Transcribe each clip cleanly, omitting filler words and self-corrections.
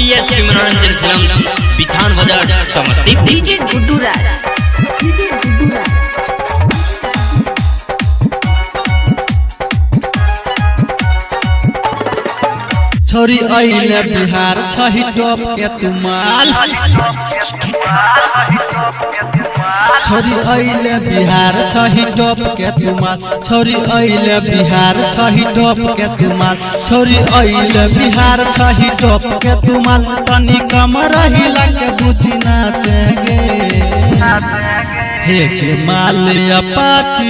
BSP मनोरंजन film Bithan बाजार Samastipur. DJ Guddu राज। छोरी आइले बिहार छही टॉप के तुमाल। छोरी आइले बिहार छही टॉप के तुमाल। छोरी आइले बिहार छही टॉप के तुमाल। छोरी आइले बिहार छही टॉप के तुमाल। तनी कम रहिला के बुझी नाचेंगे हे के माल अपाची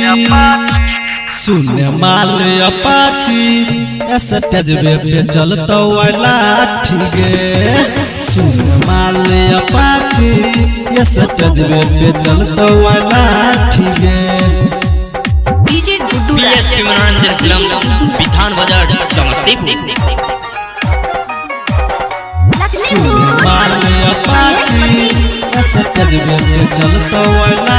सुन माल अपाची स्टेजवे पे चलता वाला ठीके। सुन माल अपाची स्टेजवे पे चलता वाला ठीके। डीजे गुड्डू राज। बीएसपी मनोरंजन फिल्म बिथान बाजार समस्तीपुर। सुन माल अपाची स्टेजवे पे चलता वाला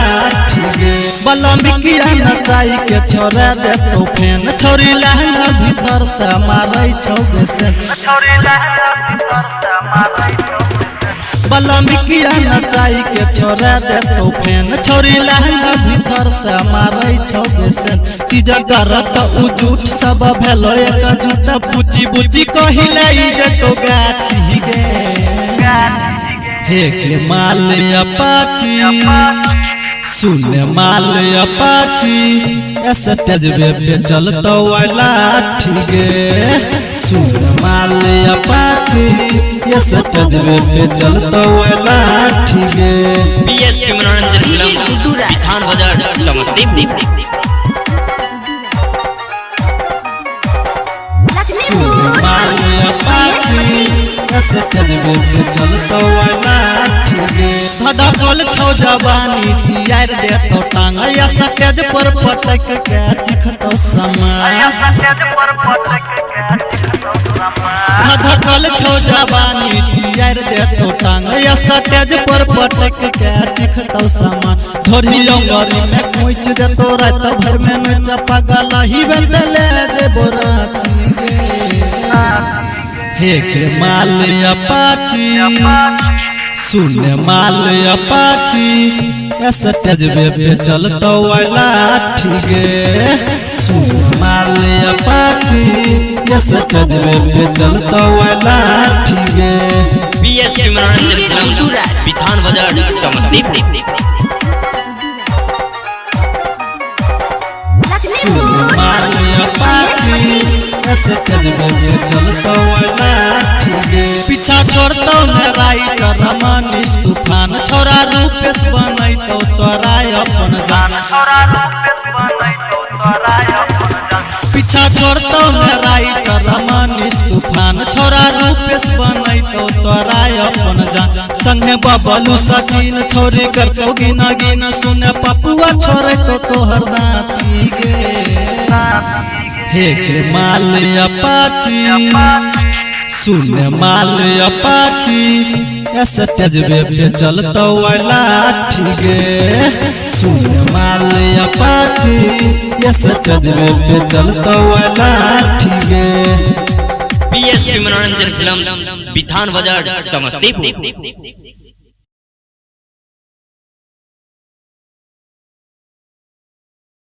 ठीके। बलम्बिकिया नचाई के छोड़ा दे तो फेन। छोरी लहंगा भीतर से मारै छौ बेसन। बलम्बिकिया नचाई के छोड़ा दे तो फेन। छोरी लहंगा भीतर से मारै छौ बेसन। चीज करत उ झूठ सब भेलो एक झूठ। बुची बुची कहिले इज्जत गाछी गे हे के माल अपाची सुन माल अपाची स्टेजवे पे चलता वाला ठीके। सुन माल अपाची स्टेजवे पे चलता वाला ठीके। बीएसपी मनोरंजन फिल्म बिथान बाजार समस्तीपुर। सुन माल अपाची स्टेजवे पे चलता वाला ठीके। धड़कल छौ जवानी चियार दे तो टांग या स्टेज पर पटक के चिखतो समय। धड़कल छौ जवानी चियार दे तो टांग या स्टेज पर पटक के चिखतो समय। ढोरी अंगरी में खोच दे तो रात भर में न चपगल ही बेले जे बोराची गे हे के माल अपाची सुन माल अपाची स्टेजवे पे चलता वाला ठीके। सुन माल अपाची स्टेजवे पे चलता वाला ठीके। बीएसपी मनोरंजन फिल्म बिथान बाजार समस्तीपुर। सुन माल अपाची स्टेजवे पे चलता वाला ठीके। पीछा छोड़तो न राइटर मनीष तूफान। छोरा रूपेश बनैतो तोरा अपन जान। पीछा छोड़तो न राइटर मनीष तूफान। छोरा रूपेश बनैतो तोरा अपन जान। संगे बबलू सचिन छोरी करतो गिना गिना। सुने पपुआ छोरे तो तोहर दाती गे हे के माल अपाची सुन माल अपाची स्टेजवे पे चलता वाला ठीके। सुन माल अपाची स्टेजवे पे चलता वाला ठीके। बीएसपी मनोरंजन फिल्म बिथान बाजार समस्तीपुर।